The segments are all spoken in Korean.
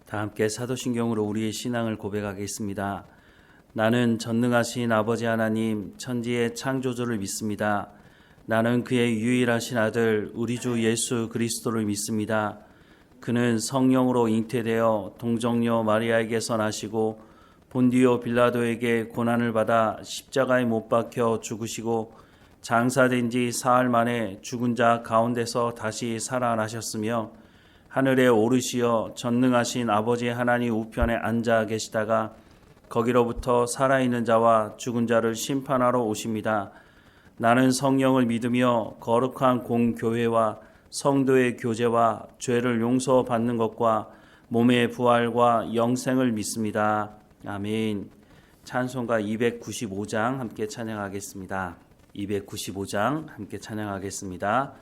다 함께 사도신경으로 우리의 신앙을 고백하겠습니다. 나는 전능하신 아버지 하나님 천지의 창조주를 믿습니다. 나는 그의 유일하신 아들 우리 주 예수 그리스도를 믿습니다. 그는 성령으로 잉태되어 동정녀 마리아에게서 나시고 본디오 빌라도에게 고난을 받아 십자가에 못 박혀 죽으시고 장사된 지 사흘 만에 죽은 자 가운데서 다시 살아나셨으며 하늘에 오르시어 전능하신 아버지 하나님 우편에 앉아 계시다가 거기로부터 살아있는 자와 죽은 자를 심판하러 오십니다. 나는 성령을 믿으며 거룩한 공교회와 성도의 교제와 죄를 용서받는 것과 몸의 부활과 영생을 믿습니다. 아멘. 찬송가 295장 함께 찬양하겠습니다. 295장 함께 찬양하겠습니다.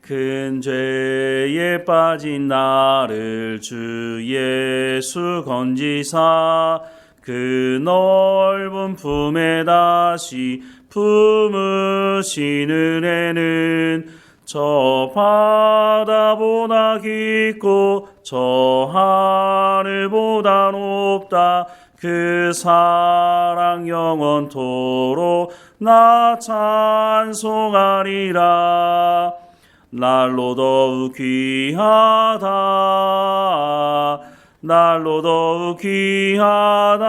큰 죄에 빠진 나를 주 예수 건지사 그 넓은 품에 다시 품으신 은혜는 저 바다보다 깊고 저 하늘보다 높다. 그 사랑 영원토록 나 찬송하리라. 날로 더욱 귀하다. 날로 더욱 귀하다.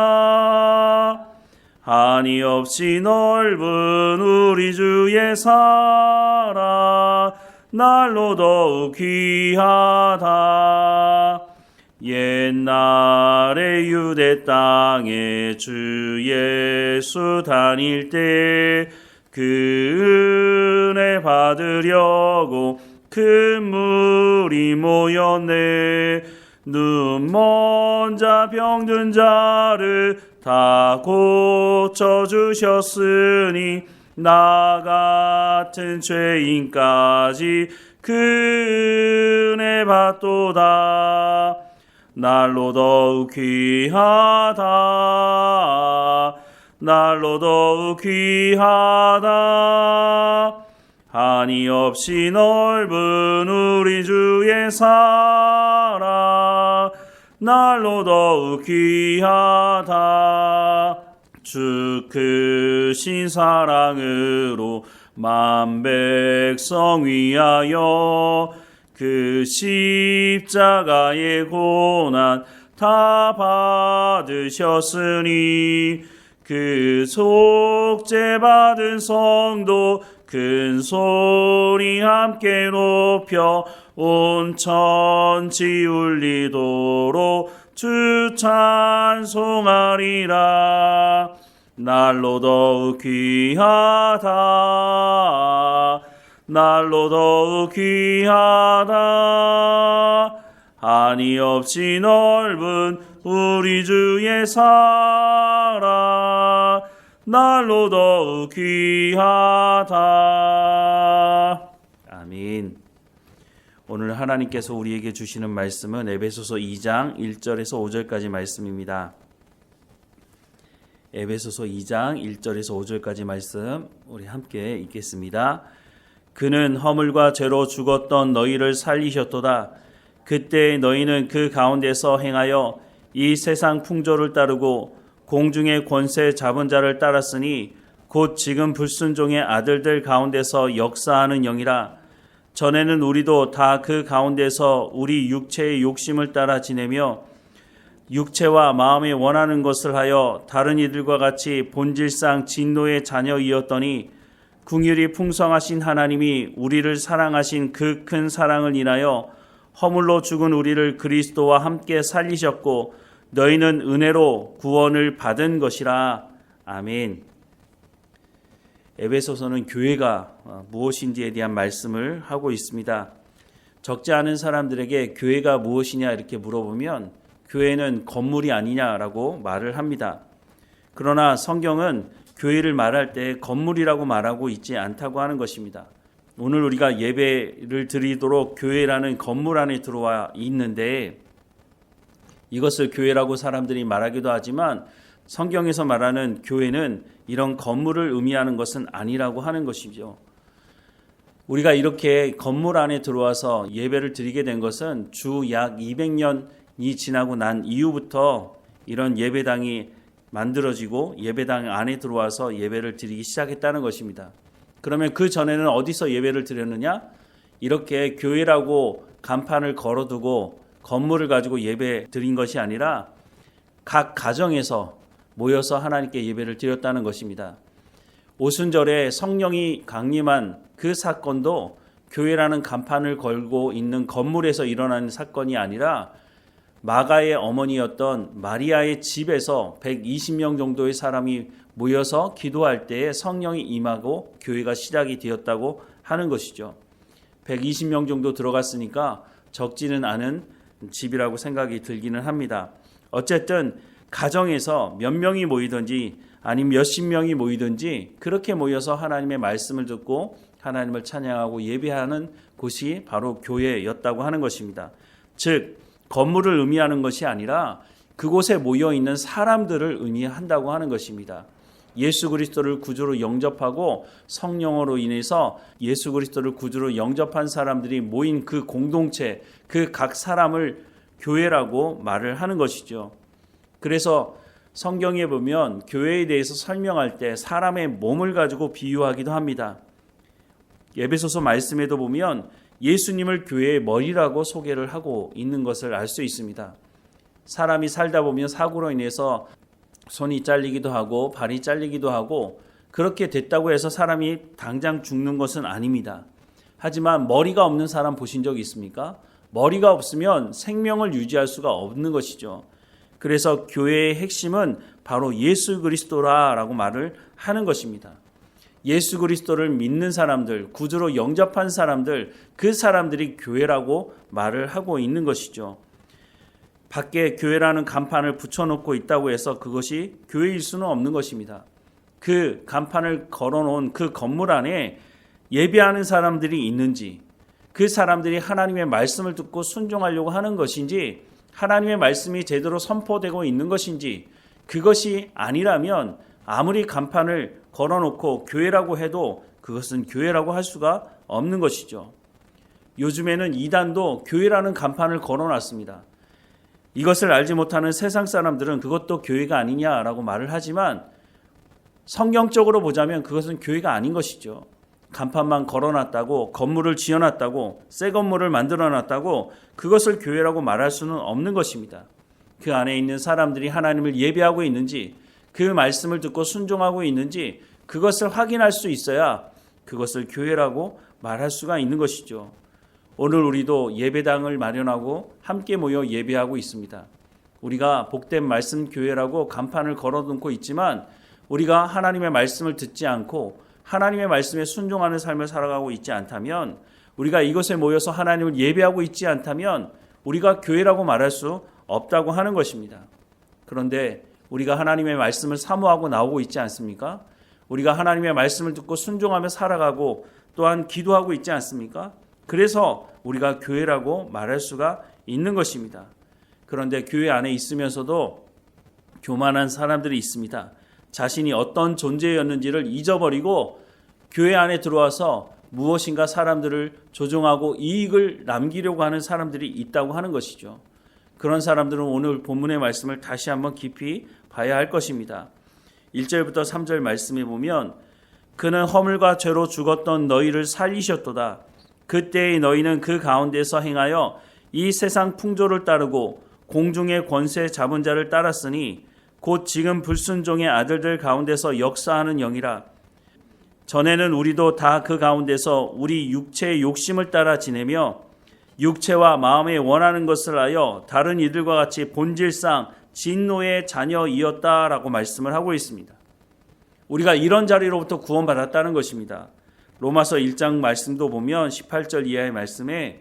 한이 없이 넓은 우리 주의 사랑 날로 더욱 귀하다. 옛날에 유대 땅에 주 예수 다닐 때 그 은혜 받으려고 큰 무리 모였네. 눈 먼 자 병든 자를 다 고쳐주셨으니 나 같은 죄인까지 그 은혜 받도다. 날로 더욱 귀하다. 날로 더욱 귀하다. 한이 없이 넓은 우리 주의 사랑 날로 더욱 귀하다. 주 크신 사랑으로 만 백성 위하여 그 십자가의 고난 다 받으셨으니 그 속죄 받은 성도 큰 소리 함께 높여 온 천지 울리도록 주 찬송하리라. 날로 더욱 귀하다. 날로 더욱 귀하다. 한이 없이 넓은 우리 주의 사랑 날로 더욱 귀하다. 아멘. 오늘 하나님께서 우리에게 주시는 말씀은 에베소서 2장 1절에서 5절까지 말씀입니다. 에베소서 2장 1절에서 5절까지 말씀 우리 함께 읽겠습니다. 그는 허물과 죄로 죽었던 너희를 살리셨도다. 그때 너희는 그 가운데서 행하여 이 세상 풍조를 따르고 공중의 권세 잡은 자를 따랐으니 곧 지금 불순종의 아들들 가운데서 역사하는 영이라. 전에는 우리도 다 그 가운데서 우리 육체의 욕심을 따라 지내며 육체와 마음에 원하는 것을 하여 다른 이들과 같이 본질상 진노의 자녀이었더니 긍휼이 풍성하신 하나님이 우리를 사랑하신 그 큰 사랑을 인하여 허물로 죽은 우리를 그리스도와 함께 살리셨고 너희는 은혜로 구원을 받은 것이라. 아멘. 에베소서는 교회가 무엇인지에 대한 말씀을 하고 있습니다. 적지 않은 사람들에게 교회가 무엇이냐 이렇게 물어보면 교회는 건물이 아니냐라고 말을 합니다. 그러나 성경은 교회를 말할 때 건물이라고 말하고 있지 않다고 하는 것입니다. 오늘 우리가 예배를 드리도록 교회라는 건물 안에 들어와 있는데 이것을 교회라고 사람들이 말하기도 하지만 성경에서 말하는 교회는 이런 건물을 의미하는 것은 아니라고 하는 것이죠. 우리가 이렇게 건물 안에 들어와서 예배를 드리게 된 것은 주 약 200년 지나고 난 이후부터 이런 예배당이 만들어지고 예배당 안에 들어와서 예배를 드리기 시작했다는 것입니다. 그러면 그 전에는 어디서 예배를 드렸느냐? 이렇게 교회라고 간판을 걸어두고 건물을 가지고 예배 드린 것이 아니라 각 가정에서 모여서 하나님께 예배를 드렸다는 것입니다. 오순절에 성령이 강림한 그 사건도 교회라는 간판을 걸고 있는 건물에서 일어나는 사건이 아니라 마가의 어머니였던 마리아의 집에서 120명 정도의 사람이 모여서 기도할 때에 성령이 임하고 교회가 시작이 되었다고 하는 것이죠. 120명 정도 들어갔으니까 적지는 않은 집이라고 생각이 들기는 합니다. 어쨌든 가정에서 몇 명이 모이든지 아니면 몇십 명이 모이든지 그렇게 모여서 하나님의 말씀을 듣고 하나님을 찬양하고 예배하는 곳이 바로 교회였다고 하는 것입니다. 즉 건물을 의미하는 것이 아니라 그곳에 모여있는 사람들을 의미한다고 하는 것입니다. 예수 그리스도를 구주로 영접하고 성령으로 인해서 예수 그리스도를 구주로 영접한 사람들이 모인 그 공동체, 그 각 사람을 교회라고 말을 하는 것이죠. 그래서 성경에 보면 교회에 대해서 설명할 때 사람의 몸을 가지고 비유하기도 합니다. 에베소서 말씀에도 보면 예수님을 교회의 머리라고 소개를 하고 있는 것을 알 수 있습니다. 사람이 살다 보면 사고로 인해서 손이 잘리기도 하고 발이 잘리기도 하고 그렇게 됐다고 해서 사람이 당장 죽는 것은 아닙니다. 하지만 머리가 없는 사람 보신 적 있습니까? 머리가 없으면 생명을 유지할 수가 없는 것이죠. 그래서 교회의 핵심은 바로 예수 그리스도라라고 말을 하는 것입니다. 예수 그리스도를 믿는 사람들, 구주로 영접한 사람들, 그 사람들이 교회라고 말을 하고 있는 것이죠. 밖에 교회라는 간판을 붙여놓고 있다고 해서 그것이 교회일 수는 없는 것입니다. 그 간판을 걸어놓은 그 건물 안에 예배하는 사람들이 있는지, 그 사람들이 하나님의 말씀을 듣고 순종하려고 하는 것인지, 하나님의 말씀이 제대로 선포되고 있는 것인지, 그것이 아니라면 아무리 간판을 걸어놓고 교회라고 해도 그것은 교회라고 할 수가 없는 것이죠. 요즘에는 이단도 교회라는 간판을 걸어놨습니다. 이것을 알지 못하는 세상 사람들은 그것도 교회가 아니냐라고 말을 하지만 성경적으로 보자면 그것은 교회가 아닌 것이죠. 간판만 걸어놨다고, 건물을 지어놨다고, 새 건물을 만들어놨다고 그것을 교회라고 말할 수는 없는 것입니다. 그 안에 있는 사람들이 하나님을 예배하고 있는지, 그 말씀을 듣고 순종하고 있는지 그것을 확인할 수 있어야 그것을 교회라고 말할 수가 있는 것이죠. 오늘 우리도 예배당을 마련하고 함께 모여 예배하고 있습니다. 우리가 복된 말씀 교회라고 간판을 걸어놓고 있지만 우리가 하나님의 말씀을 듣지 않고 하나님의 말씀에 순종하는 삶을 살아가고 있지 않다면, 우리가 이것에 모여서 하나님을 예배하고 있지 않다면 우리가 교회라고 말할 수 없다고 하는 것입니다. 그런데 우리가 하나님의 말씀을 사모하고 나오고 있지 않습니까? 우리가 하나님의 말씀을 듣고 순종하며 살아가고 또한 기도하고 있지 않습니까? 그래서 우리가 교회라고 말할 수가 있는 것입니다. 그런데 교회 안에 있으면서도 교만한 사람들이 있습니다. 자신이 어떤 존재였는지를 잊어버리고 교회 안에 들어와서 무엇인가 사람들을 조종하고 이익을 남기려고 하는 사람들이 있다고 하는 것이죠. 그런 사람들은 오늘 본문의 말씀을 다시 한번 깊이 봐야 할 것입니다. 1절부터 3절 말씀에 보면 그는 허물과 죄로 죽었던 너희를 살리셨도다. 그때의 너희는 그 가운데서 행하여 이 세상 풍조를 따르고 공중의 권세 잡은 자를 따랐으니 곧 지금 불순종의 아들들 가운데서 역사하는 영이라. 전에는 우리도 다 그 가운데서 우리 육체의 욕심을 따라 지내며 육체와 마음에 원하는 것을 하여 다른 이들과 같이 본질상 진노의 자녀이었다라고 말씀을 하고 있습니다. 우리가 이런 자리로부터 구원받았다는 것입니다. 로마서 1장 말씀도 보면 18절 이하의 말씀에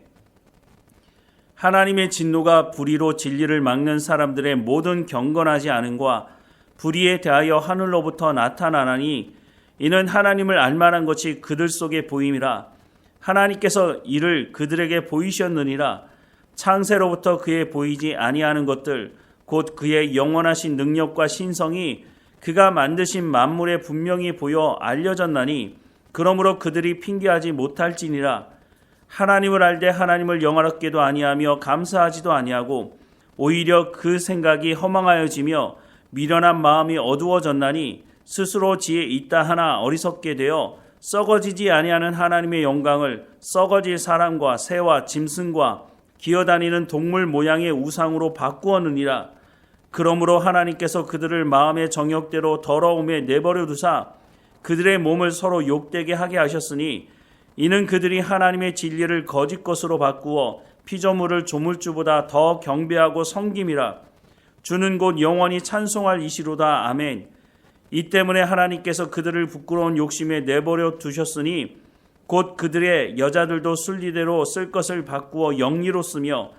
하나님의 진노가 불의로 진리를 막는 사람들의 모든 경건하지 않음과 불의에 대하여 하늘로부터 나타나나니 이는 하나님을 알만한 것이 그들 속에 보임이라. 하나님께서 이를 그들에게 보이셨느니라. 창세로부터 그에 보이지 아니하는 것들 곧 그의 영원하신 능력과 신성이 그가 만드신 만물에 분명히 보여 알려졌나니 그러므로 그들이 핑계하지 못할지니라. 하나님을 알되 하나님을 영화롭게도 아니하며 감사하지도 아니하고 오히려 그 생각이 허망하여지며 미련한 마음이 어두워졌나니 스스로 지혜 있다 하나 어리석게 되어 썩어지지 아니하는 하나님의 영광을 썩어질 사람과 새와 짐승과 기어다니는 동물 모양의 우상으로 바꾸었느니라. 그러므로 하나님께서 그들을 마음의 정욕대로 더러움에 내버려 두사 그들의 몸을 서로 욕되게 하게 하셨으니 이는 그들이 하나님의 진리를 거짓 것으로 바꾸어 피조물을 조물주보다 더 경배하고 섬김이라. 주는 곧 영원히 찬송할 이시로다. 아멘. 이 때문에 하나님께서 그들을 부끄러운 욕심에 내버려 두셨으니 곧 그들의 여자들도 순리대로 쓸 것을 바꾸어 영리로 쓰며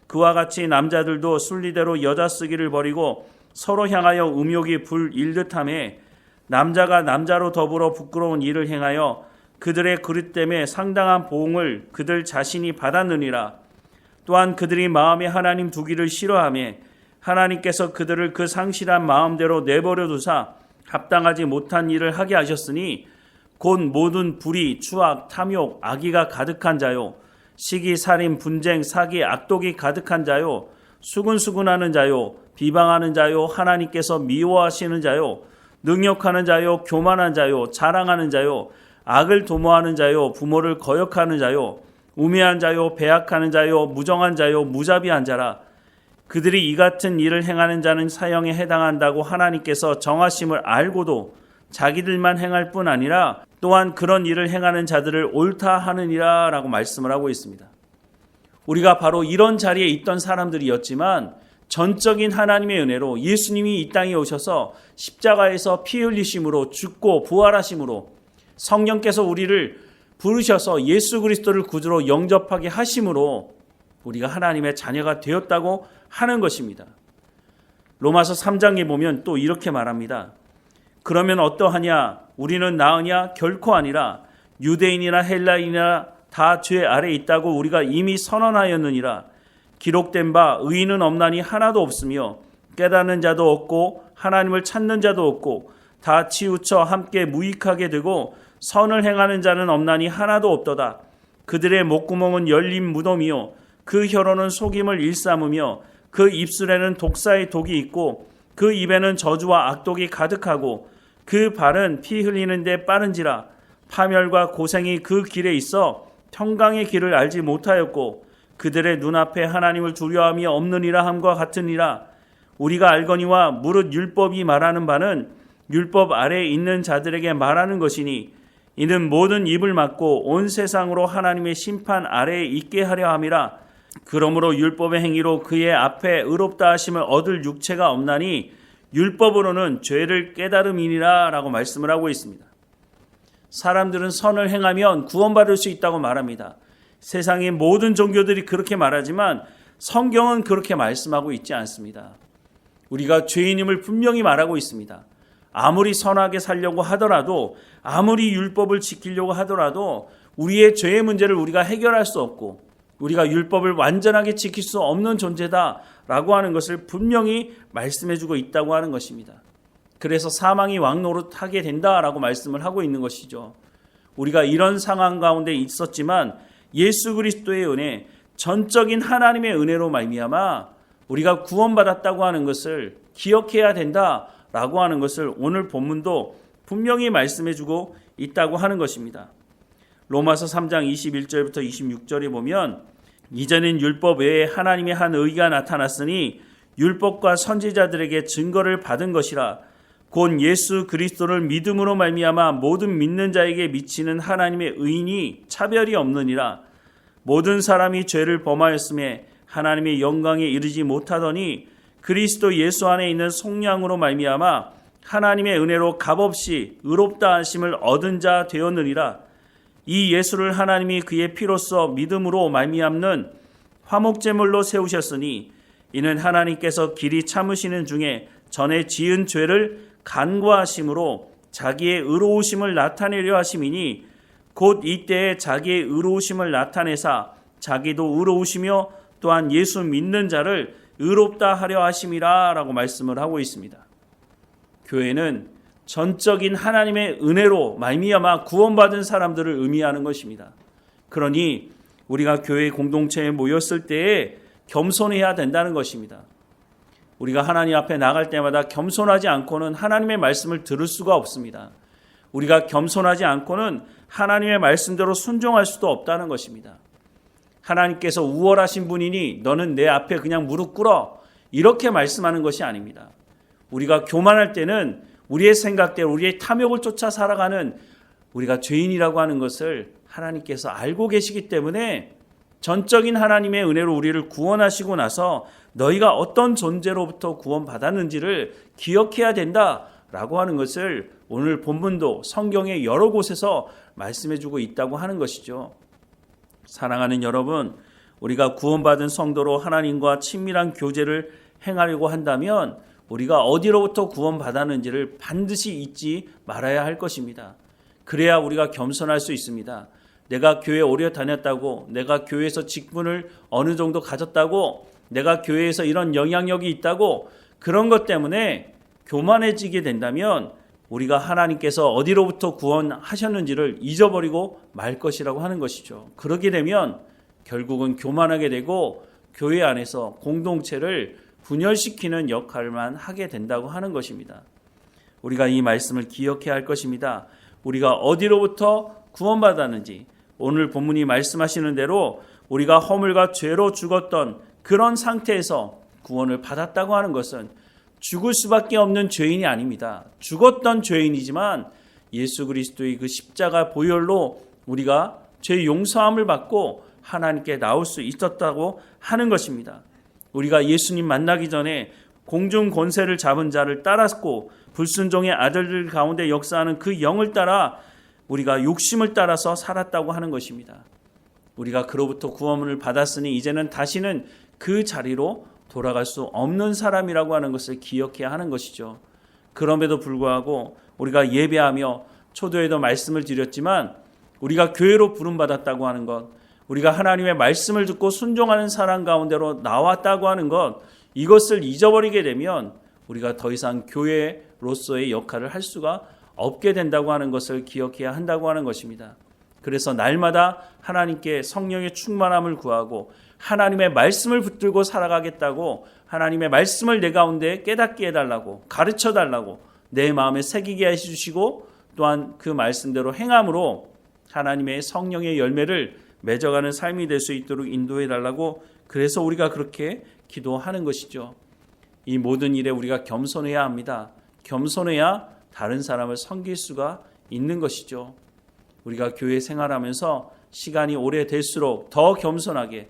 그와 같이 남자들도 순리대로 여자 쓰기를 버리고 서로 향하여 음욕이 불일듯하며 남자가 남자로 더불어 부끄러운 일을 행하여 그들의 그릇됨에 상당한 보응을 그들 자신이 받았느니라. 또한 그들이 마음에 하나님 두기를 싫어하며 하나님께서 그들을 그 상실한 마음대로 내버려 두사 합당하지 못한 일을 하게 하셨으니 곧 모든 불의, 추악, 탐욕, 악의가 가득한 자요 시기, 살인, 분쟁, 사기, 악독이 가득한 자요 수근수근하는 자요 비방하는 자요 하나님께서 미워하시는 자요 능욕하는 자요 교만한 자요 자랑하는 자요 악을 도모하는 자요 부모를 거역하는 자요 우매한 자요 배악하는 자요 무정한 자요 무자비한 자라. 그들이 이 같은 일을 행하는 자는 사형에 해당한다고 하나님께서 정하심을 알고도 자기들만 행할 뿐 아니라 또한 그런 일을 행하는 자들을 옳다 하느니라 라고 말씀을 하고 있습니다. 우리가 바로 이런 자리에 있던 사람들이었지만 전적인 하나님의 은혜로 예수님이 이 땅에 오셔서 십자가에서 피 흘리심으로 죽고 부활하심으로 성령께서 우리를 부르셔서 예수 그리스도를 구주로 영접하게 하심으로 우리가 하나님의 자녀가 되었다고 하는 것입니다. 로마서 3장에 보면 또 이렇게 말합니다. 그러면 어떠하냐? 우리는 나으냐? 결코 아니라 유대인이나 헬라인이나 다 죄 아래 있다고 우리가 이미 선언하였느니라. 기록된 바 의인은 없나니 하나도 없으며 깨닫는 자도 없고 하나님을 찾는 자도 없고 다 치우쳐 함께 무익하게 되고 선을 행하는 자는 없나니 하나도 없도다. 그들의 목구멍은 열린 무덤이요 그 혀로는 속임을 일삼으며 그 입술에는 독사의 독이 있고 그 입에는 저주와 악독이 가득하고 그 발은 피 흘리는 데 빠른지라. 파멸과 고생이 그 길에 있어 평강의 길을 알지 못하였고 그들의 눈앞에 하나님을 두려움이 없느니라 함과 같으니라. 우리가 알거니와 무릇 율법이 말하는 바는 율법 아래에 있는 자들에게 말하는 것이니 이는 모든 입을 막고 온 세상으로 하나님의 심판 아래에 있게 하려 함이라. 그러므로 율법의 행위로 그의 앞에 의롭다 하심을 얻을 육체가 없나니 율법으로는 죄를 깨달음이니라 라고 말씀을 하고 있습니다. 사람들은 선을 행하면 구원받을 수 있다고 말합니다. 세상의 모든 종교들이 그렇게 말하지만 성경은 그렇게 말씀하고 있지 않습니다. 우리가 죄인임을 분명히 말하고 있습니다. 아무리 선하게 살려고 하더라도 아무리 율법을 지키려고 하더라도 우리의 죄의 문제를 우리가 해결할 수 없고 우리가 율법을 완전하게 지킬 수 없는 존재다라고 하는 것을 분명히 말씀해주고 있다고 하는 것입니다. 그래서 사망이 왕노릇하게 된다라고 말씀을 하고 있는 것이죠. 우리가 이런 상황 가운데 있었지만 예수 그리스도의 은혜, 전적인 하나님의 은혜로 말미암아 우리가 구원받았다고 하는 것을 기억해야 된다라고 하는 것을 오늘 본문도 분명히 말씀해주고 있다고 하는 것입니다. 로마서 3장 21절부터 26절에 보면 이전엔 율법 외에 하나님의 한 의가 나타났으니 율법과 선지자들에게 증거를 받은 것이라. 곧 예수 그리스도를 믿음으로 말미암아 모든 믿는 자에게 미치는 하나님의 의인이 차별이 없느니라. 모든 사람이 죄를 범하였음에 하나님의 영광에 이르지 못하더니 그리스도 예수 안에 있는 속량으로 말미암아 하나님의 은혜로 값없이 의롭다 하심을 얻은 자 되었느니라. 이 예수를 하나님이 그의 피로써 믿음으로 말미암는 화목제물로 세우셨으니 이는 하나님께서 길이 참으시는 중에 전에 지은 죄를 간과하심으로 자기의 의로우심을 나타내려 하심이니 곧 이때에 자기의 의로우심을 나타내사 자기도 의로우시며 또한 예수 믿는 자를 의롭다 하려 하심이라 라고 말씀을 하고 있습니다. 교회는 전적인 하나님의 은혜로 말미암아 구원받은 사람들을 의미하는 것입니다. 그러니 우리가 교회 공동체에 모였을 때에 겸손해야 된다는 것입니다. 우리가 하나님 앞에 나갈 때마다 겸손하지 않고는 하나님의 말씀을 들을 수가 없습니다. 우리가 겸손하지 않고는 하나님의 말씀대로 순종할 수도 없다는 것입니다. 하나님께서 우월하신 분이니 너는 내 앞에 그냥 무릎 꿇어, 이렇게 말씀하는 것이 아닙니다. 우리가 교만할 때는 우리의 생각대로 우리의 탐욕을 쫓아 살아가는 우리가 죄인이라고 하는 것을 하나님께서 알고 계시기 때문에 전적인 하나님의 은혜로 우리를 구원하시고 나서 너희가 어떤 존재로부터 구원받았는지를 기억해야 된다라고 하는 것을 오늘 본문도 성경의 여러 곳에서 말씀해주고 있다고 하는 것이죠. 사랑하는 여러분, 우리가 구원받은 성도로 하나님과 친밀한 교제를 행하려고 한다면 우리가 어디로부터 구원받았는지를 반드시 잊지 말아야 할 것입니다. 그래야 우리가 겸손할 수 있습니다. 내가 교회에 오래 다녔다고, 내가 교회에서 직분을 어느 정도 가졌다고, 내가 교회에서 이런 영향력이 있다고, 그런 것 때문에 교만해지게 된다면 우리가 하나님께서 어디로부터 구원하셨는지를 잊어버리고 말 것이라고 하는 것이죠. 그렇게 되면 결국은 교만하게 되고 교회 안에서 공동체를 분열시키는 역할만 하게 된다고 하는 것입니다. 우리가 이 말씀을 기억해야 할 것입니다. 우리가 어디로부터 구원받았는지, 오늘 본문이 말씀하시는 대로 우리가 허물과 죄로 죽었던 그런 상태에서 구원을 받았다고 하는 것은 죽을 수밖에 없는 죄인이 아닙니다. 죽었던 죄인이지만 예수 그리스도의 그 십자가 보혈로 우리가 죄 용서함을 받고 하나님께 나올 수 있었다고 하는 것입니다. 우리가 예수님 만나기 전에 공중 권세를 잡은 자를 따랐고 불순종의 아들들 가운데 역사하는 그 영을 따라 우리가 욕심을 따라서 살았다고 하는 것입니다. 우리가 그로부터 구원을 받았으니 이제는 다시는 그 자리로 돌아갈 수 없는 사람이라고 하는 것을 기억해야 하는 것이죠. 그럼에도 불구하고 우리가 예배하며 초도에도 말씀을 드렸지만 우리가 교회로 부름받았다고 하는 것, 우리가 하나님의 말씀을 듣고 순종하는 사람 가운데로 나왔다고 하는 것, 이것을 잊어버리게 되면 우리가 더 이상 교회로서의 역할을 할 수가 없게 된다고 하는 것을 기억해야 한다고 하는 것입니다. 그래서 날마다 하나님께 성령의 충만함을 구하고 하나님의 말씀을 붙들고 살아가겠다고, 하나님의 말씀을 내 가운데 깨닫게 해달라고, 가르쳐달라고 내 마음에 새기게 해주시고 또한 그 말씀대로 행함으로 하나님의 성령의 열매를 맺어가는 삶이 될 수 있도록 인도해달라고, 그래서 우리가 그렇게 기도하는 것이죠. 이 모든 일에 우리가 겸손해야 합니다. 겸손해야 다른 사람을 섬길 수가 있는 것이죠. 우리가 교회 생활하면서 시간이 오래될수록 더 겸손하게,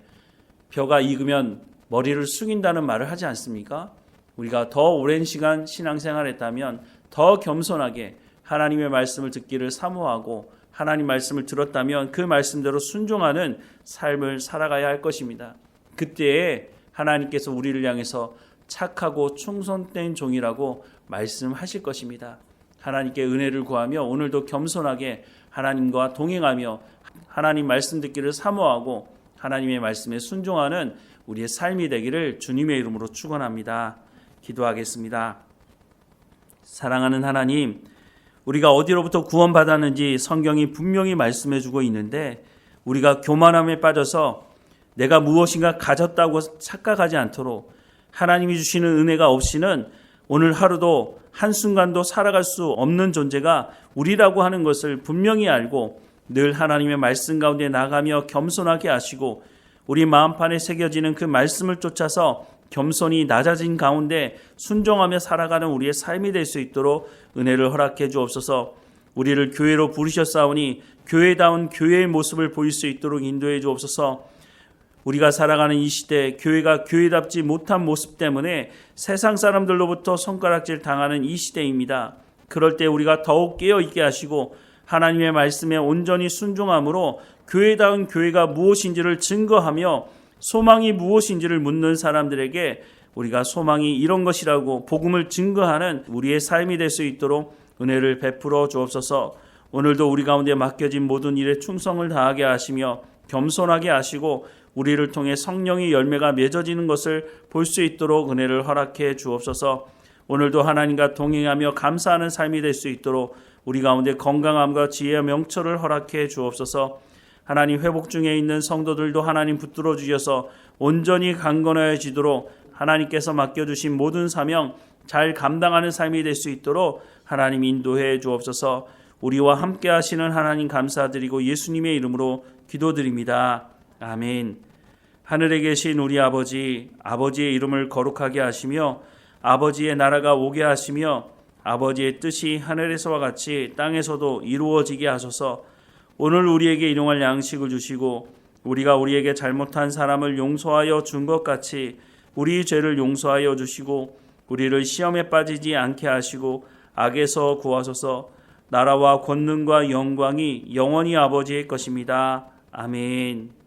벼가 익으면 머리를 숙인다는 말을 하지 않습니까? 우리가 더 오랜 시간 신앙생활했다면 더 겸손하게 하나님의 말씀을 듣기를 사모하고 하나님 말씀을 들었다면 그 말씀대로 순종하는 삶을 살아가야 할 것입니다. 그때에 하나님께서 우리를 향해서 착하고 충성된 종이라고 말씀하실 것입니다. 하나님께 은혜를 구하며 오늘도 겸손하게 하나님과 동행하며 하나님 말씀 듣기를 사모하고 하나님의 말씀에 순종하는 우리의 삶이 되기를 주님의 이름으로 축원합니다. 기도하겠습니다. 사랑하는 하나님, 우리가 어디로부터 구원받았는지 성경이 분명히 말씀해주고 있는데 우리가 교만함에 빠져서 내가 무엇인가 가졌다고 착각하지 않도록 하나님이 주시는 은혜가 없이는 오늘 하루도 한순간도 살아갈 수 없는 존재가 우리라고 하는 것을 분명히 알고 늘 하나님의 말씀 가운데 나가며 겸손하게 하시고 우리 마음판에 새겨지는 그 말씀을 쫓아서 겸손히 낮아진 가운데 순종하며 살아가는 우리의 삶이 될 수 있도록 은혜를 허락해 주옵소서. 우리를 교회로 부르셨사오니 교회다운 교회의 모습을 보일 수 있도록 인도해 주옵소서. 우리가 살아가는 이 시대 교회가 교회답지 못한 모습 때문에 세상 사람들로부터 손가락질 당하는 이 시대입니다. 그럴 때 우리가 더욱 깨어있게 하시고 하나님의 말씀에 온전히 순종함으로 교회다운 교회가 무엇인지를 증거하며 소망이 무엇인지를 묻는 사람들에게 우리가 소망이 이런 것이라고 복음을 증거하는 우리의 삶이 될 수 있도록 은혜를 베풀어 주옵소서. 오늘도 우리 가운데 맡겨진 모든 일에 충성을 다하게 하시며 겸손하게 하시고 우리를 통해 성령의 열매가 맺어지는 것을 볼 수 있도록 은혜를 허락해 주옵소서. 오늘도 하나님과 동행하며 감사하는 삶이 될 수 있도록 우리 가운데 건강함과 지혜와 명철을 허락해 주옵소서. 하나님, 회복 중에 있는 성도들도 하나님 붙들어 주셔서 온전히 강건해지도록 하나님께서 맡겨주신 모든 사명 잘 감당하는 삶이 될 수 있도록 하나님 인도해 주옵소서. 우리와 함께 하시는 하나님 감사드리고 예수님의 이름으로 기도드립니다. 아멘. 하늘에 계신 우리 아버지, 아버지의 이름을 거룩하게 하시며 아버지의 나라가 오게 하시며 아버지의 뜻이 하늘에서와 같이 땅에서도 이루어지게 하소서. 오늘 우리에게 일용할 양식을 주시고 우리가 우리에게 잘못한 사람을 용서하여 준 것 같이 우리 죄를 용서하여 주시고 우리를 시험에 빠지지 않게 하시고 악에서 구하소서. 나라와 권능과 영광이 영원히 아버지의 것입니다. 아멘.